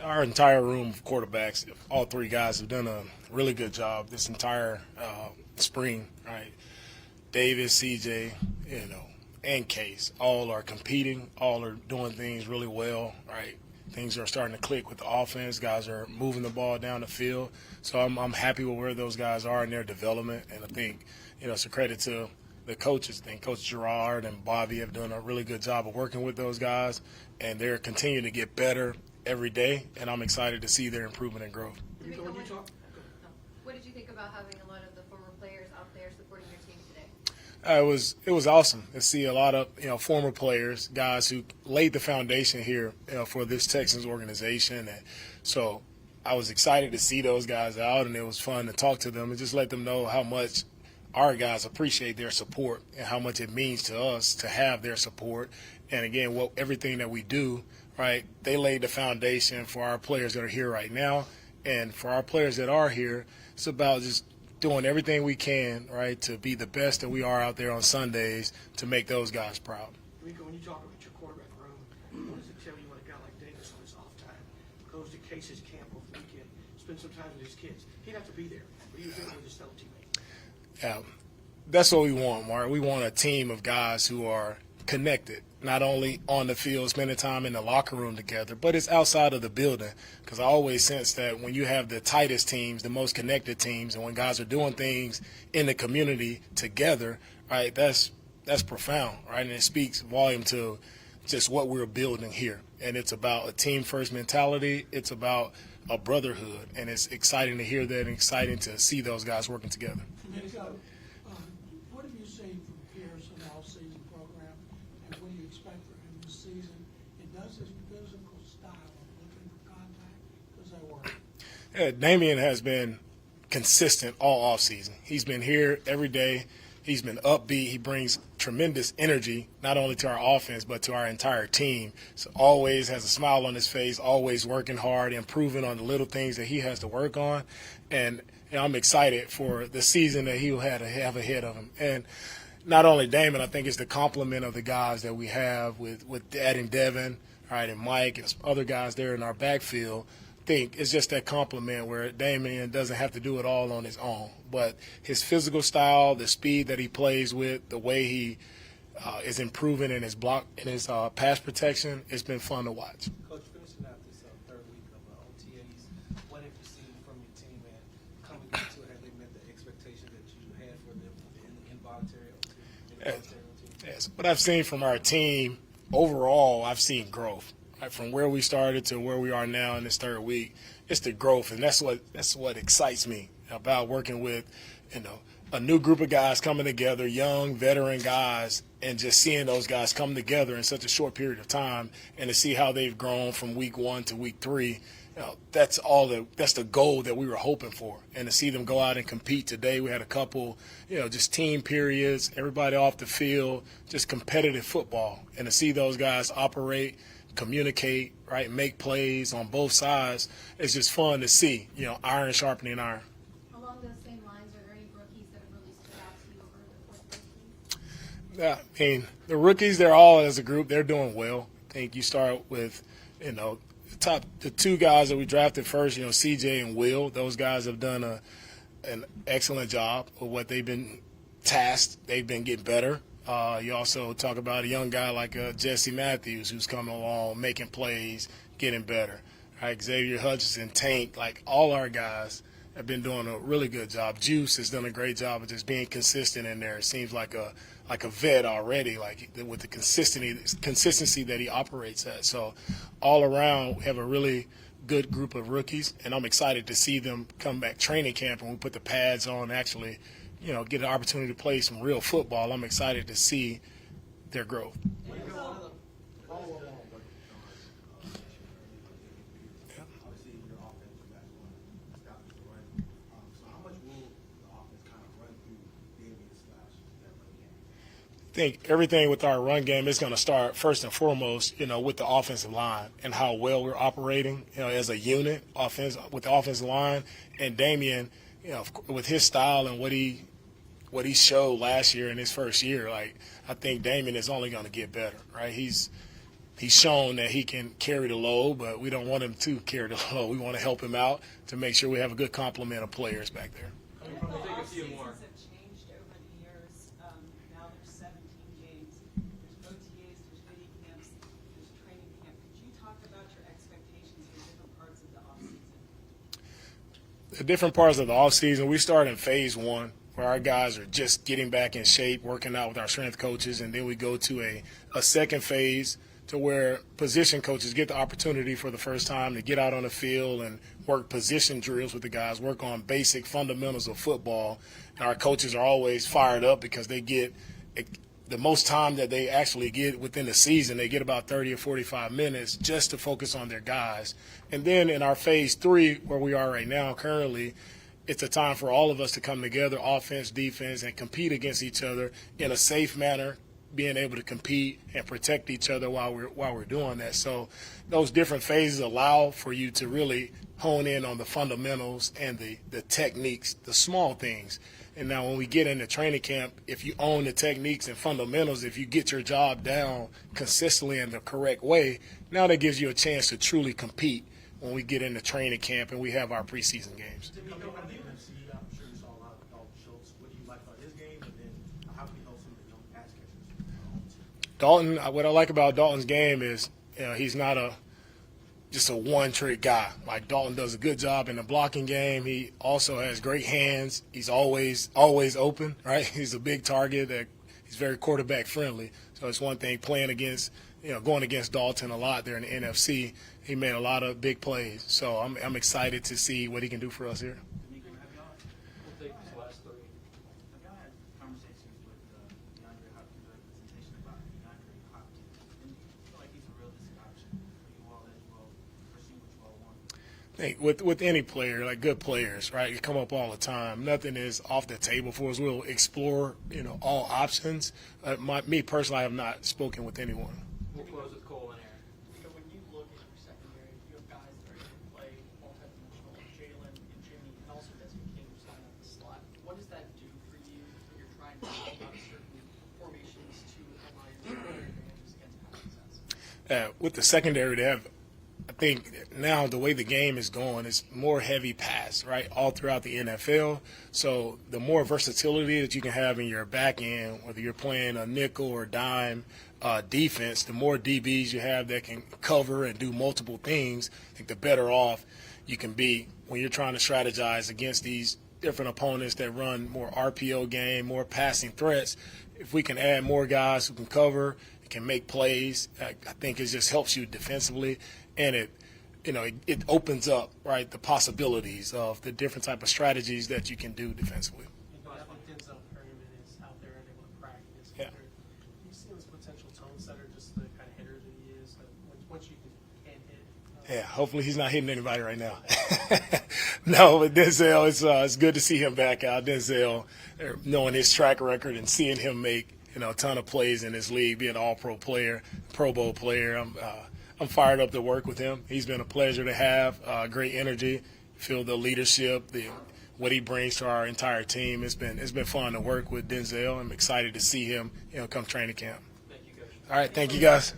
Our entire room of quarterbacks, all three guys have done a really good job this entire spring, right? Davis, CJ, and Case, all are competing, all are doing things really well, right? Things are starting to click with the offense. Guys are moving the ball down the field. So I'm happy with where those guys are in their development. And I think, it's a credit to the coaches. I think Coach Gerard and Bobby have done a really good job of working with those guys. And they're continuing to get better every day. And I'm excited to see their improvement and growth. What did you think about having a lot of the former players out there supporting your team today? It was awesome to see a lot of former players, guys who laid the foundation here for this Texans organization, and so I was excited to see those guys out, and it was fun to talk to them and just let them know how much our guys appreciate their support and how much it means to us to have their support. And again, everything that we do, right? They laid the foundation for our players that are here right now, and for our players that are here, it's about just doing everything we can, right, to be the best that we are out there on Sundays to make those guys proud. DeMeco, when you talk about your quarterback room, what does it tell you when a guy like Davis on his off time goes to Case's camp over the weekend, spend some time with his kids? He'd have to be there. What do you think with his fellow teammates? Yeah, that's what we want, Mark. We want a team of guys who are connected, not only on the field, spending time in the locker room together, but it's outside of the building. Because I always sense that when you have the tightest teams, the most connected teams, and when guys are doing things in the community together, right, that's profound, right? And it speaks volume to just what we're building here. And it's about a team-first mentality. It's about a brotherhood. And it's exciting to hear that and exciting to see those guys working together. What have you seen from Pierce in the Offseason program, and what do you expect for him this season? And does his physical style of looking for contact, does that work? Yeah, Dameon has been consistent all offseason. He's been here every day. He's been upbeat. He brings tremendous energy, not only to our offense, but to our entire team. So always has a smile on his face, always working hard, improving on the little things that he has to work on. And I'm excited for the season that he'll have ahead of him. And not only Damon, I think it's the complement of the guys that we have with adding Devin, right, and Mike and other guys there in our backfield. I think it's just that complement where Dameon doesn't have to do it all on his own. But his physical style, the speed that he plays with, the way he is improving in his block, in his pass protection, it's been fun to watch. Coach, finishing out this third week of OTAs, what have you seen from your team, and coming into it, have they met the expectation that you had for them in involuntary OT? Yes, what I've seen from our team overall, I've seen growth. Right, from where we started to where we are now in this third week, it's the growth, and that's what excites me about working with, a new group of guys coming together, young veteran guys, and just seeing those guys come together in such a short period of time, and to see how they've grown from week 1 to week 3. That's the goal that we were hoping for, and to see them go out and compete today. We had a couple, just team periods, everybody off the field, just competitive football, and to see those guys operate, communicate, right, make plays on both sides. It's just fun to see, iron sharpening iron. Along those same lines, are there any rookies that have really stood out to you over the course of the season? Yeah, I mean, the rookies, they're all, as a group, they're doing well. I think you start with, the two guys that we drafted first, CJ and Will. Those guys have done an excellent job with what they've been tasked. They've been getting better. You also talk about a young guy like Jesse Matthews, who's coming along, making plays, getting better. Right, Xavier Hutchinson, Tank, like all our guys have been doing a really good job. Juice has done a great job of just being consistent in there. It seems like a vet already, like with the consistency that he operates at. So all around, we have a really good group of rookies, and I'm excited to see them come back training camp and we put the pads on, actually, get an opportunity to play some real football. I'm excited to see their growth. I think everything with our run game is going to start first and foremost, with the offensive line and how well we're operating, as a unit, with the offensive line. And Dameon, with his style and what he showed last year in his first year, like, I think Dameon is only going to get better, right? He's he's shown that he can carry the load, but we don't want him to carry the load. We want to help him out to make sure we have a good complement of players back there. The off-seasons have changed over the years. Now there's 17 games. There's OTAs, there's mini camps, there's training camp. Could you talk about your expectations for different parts of the off-season? The different parts of the offseason, we start in phase 1, where our guys are just getting back in shape, working out with our strength coaches, and then we go to a second phase to where position coaches get the opportunity for the first time to get out on the field and work position drills with the guys, work on basic fundamentals of football. And our coaches are always fired up because they get the most time that they actually get within the season. They get about 30 or 45 minutes just to focus on their guys. And then in our phase 3, where we are right now currently, it's a time for all of us to come together, offense, defense, and compete against each other in a safe manner, being able to compete and protect each other while we're doing that. So those different phases allow for you to really hone in on the fundamentals and the techniques, the small things. And now when we get into training camp, if you own the techniques and fundamentals, if you get your job down consistently in the correct way, now that gives you a chance to truly compete when we get into training camp and we have our preseason games. DeMeco, on the NFC, I'm sure you saw a lot of Dalton Schultz. What do you like about his game, and then how can he help some of the young pass catchers? Dalton, what I like about Dalton's game is, he's not just a one-trick guy. Like, Dalton does a good job in the blocking game. He also has great hands. He's always open, right? He's a big target. He's very quarterback friendly. So it's one thing playing against, going against Dalton a lot there in the NFC. He made a lot of big plays. So I'm excited to see what he can do for us here. DeMeco, we'll take this last three. Have y'all had conversations with DeAndre Hopkins or presentation about DeAndre Hopkins? And do you feel like he's a realistic option for you all as you all pursue what you all want? I think with any player, like good players, right, you come up all the time. Nothing is off the table for us. We'll explore, all options. Me personally, I have not spoken with anyone. We'll close with Cole and Aaron. So when you look at your secondary, you have guys that are able to play multi-dimensional, Jalen and Jimmy, and also Desmond King who's signing up the slot. What does that do for you when you're trying to build out certain formations to allow your advantages against passing sets? With the secondary, they have, I think now the way the game is going, it's more heavy pass, right, all throughout the NFL. So the more versatility that you can have in your back end, whether you're playing a nickel or dime defense, the more DBs you have that can cover and do multiple things, I think the better off you can be when you're trying to strategize against these different opponents that run more RPO game, more passing threats. If we can add more guys who can cover, can make plays, I think it just helps you defensively, and it opens up, right, the possibilities of the different type of strategies that you can do defensively. I think Denzel Perryman is out there and able to crack against Yeah. hitter. Do you see him as a potential tone setter, just the kind of hitter that he is? Once you can hit. Yeah, hopefully he's not hitting anybody right now. No, but Denzel, it's good to see him back out. Denzel, knowing his track record and seeing him make a ton of plays in this league, being an all-pro player, Pro Bowl player. I'm fired up to work with him. He's been a pleasure to have, great energy, feel the leadership, what he brings to our entire team. It's been fun to work with Denzel. I'm excited to see him come training camp. Thank you, Coach. All right, thank you guys.